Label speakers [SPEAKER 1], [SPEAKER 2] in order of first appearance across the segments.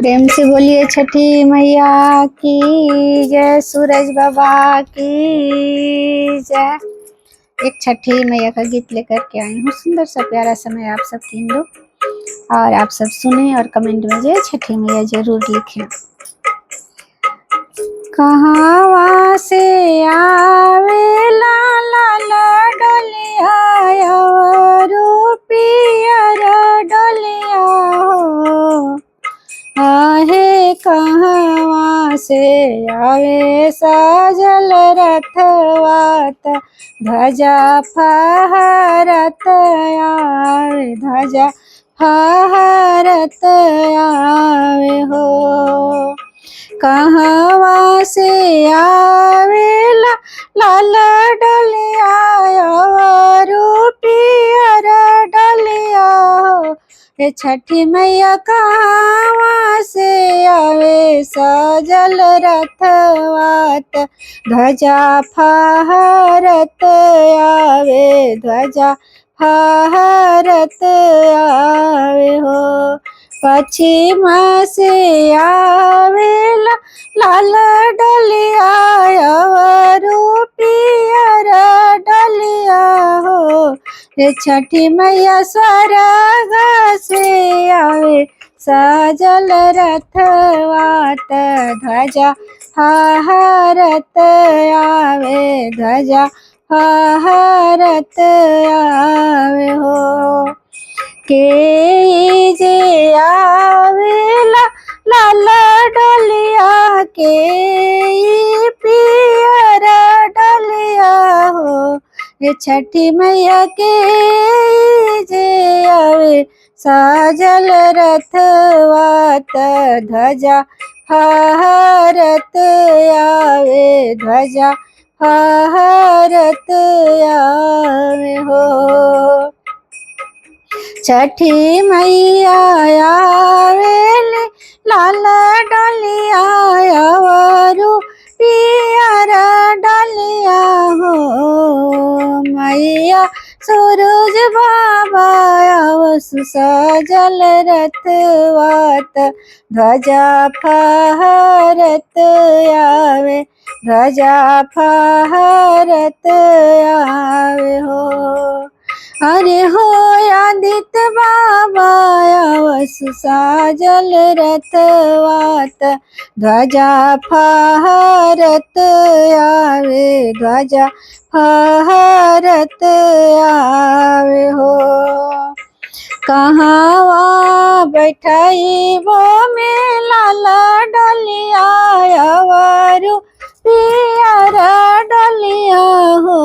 [SPEAKER 1] प्रेम से बोलिए छठी मैया की जय, सूरज बाबा की जय। एक छठी मैया का गीत लेकर के आई हूँ, सुंदर सा प्यारा समय आप सब कीन लो और आप सब सुने और कमेंट में जय छठी मैया जरूर लिखें। कहाँ से आवे ला डोलिया पियर डोलिया हो, आहे कहाँ से आवे साजल रथवात ध्वजा फहरत आवे, ध्वजा फहरत आवे हो। कहाँ से आवेला लाल डलिया पियर डलिया हो, हे छठी मैया कहाँ से आवे सजल रथवात ध्वजा फहरत आवे, ध्वजा फहरत आवे हो। पश्चिम से आवेला लाल डलिया पियर डलिया हो, हे छठी मैया स्वर्ग से आवे सजल रथवात ध्वजा फहरत आवे, ध्वजा फहरत आवे हो। के जे आवेला लाल डलिया के पियर डलिया हो, ये छठी मैया के जे आवे साजल रथवात ध्वजा फहरत आवे, ध्वजा फहरत आवे हो। छठी मैया आवेले लाल डलिया पियर डलिया हो, मैया सूरज बाबा आवसु सजल रथवात ध्वजा फहरत आवे, ध्वजा फहरत आवे हो। अरे हो आदित्य बाबा आवसु साजल रथवात ध्वजा फहरत आवे, ध्वजा फहरत आवे हो। कहाँ बैठाई वो में लाल डलिया पियर डलिया हो,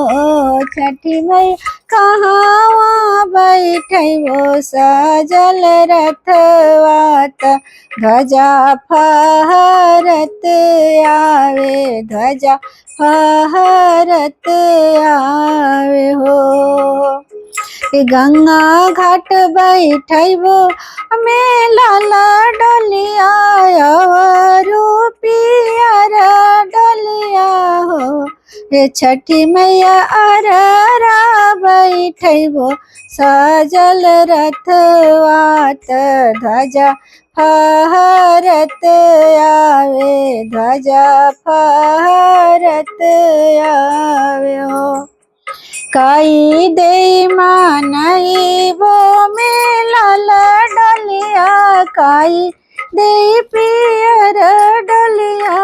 [SPEAKER 1] छठी मैया कहाँ बैठे वो सजल रथवात ध्वजा फहरत आवे, ध्वजा फहरत आवे हो। गंगा घाट बैठबो में लाल डलिया पियर डलिया हो, हे छठी मैया अररा बैठबो सजल रथवात ध्वजा फहरत आवे, ध्वजा फहरत आवे हो। काई दे मानई वो में लाल डलिया, काई दे पियर डलिया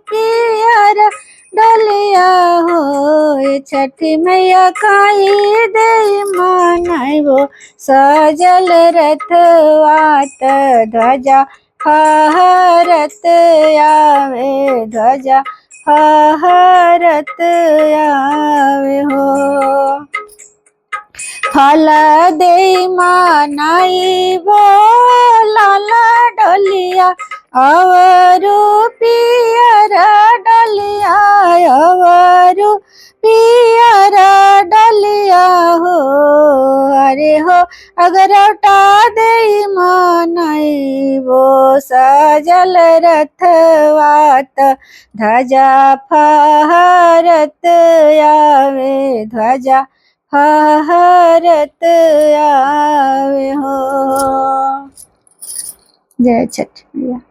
[SPEAKER 1] पियर डलिया हो, छठी मैया काई दे मानई वो सजल रथवात ध्वजा फहरत आवे, ध्वजा फहरत आवे हो। फल दे मानाई वो लाल डलिया पियर डलिया पियर डलिया हो। अरे हो अगर उठा दे मानाई वो सजल रथवात ध्वजा फहरत आवे, ध्वजा फहरत आवे हो। जय छठ मैया।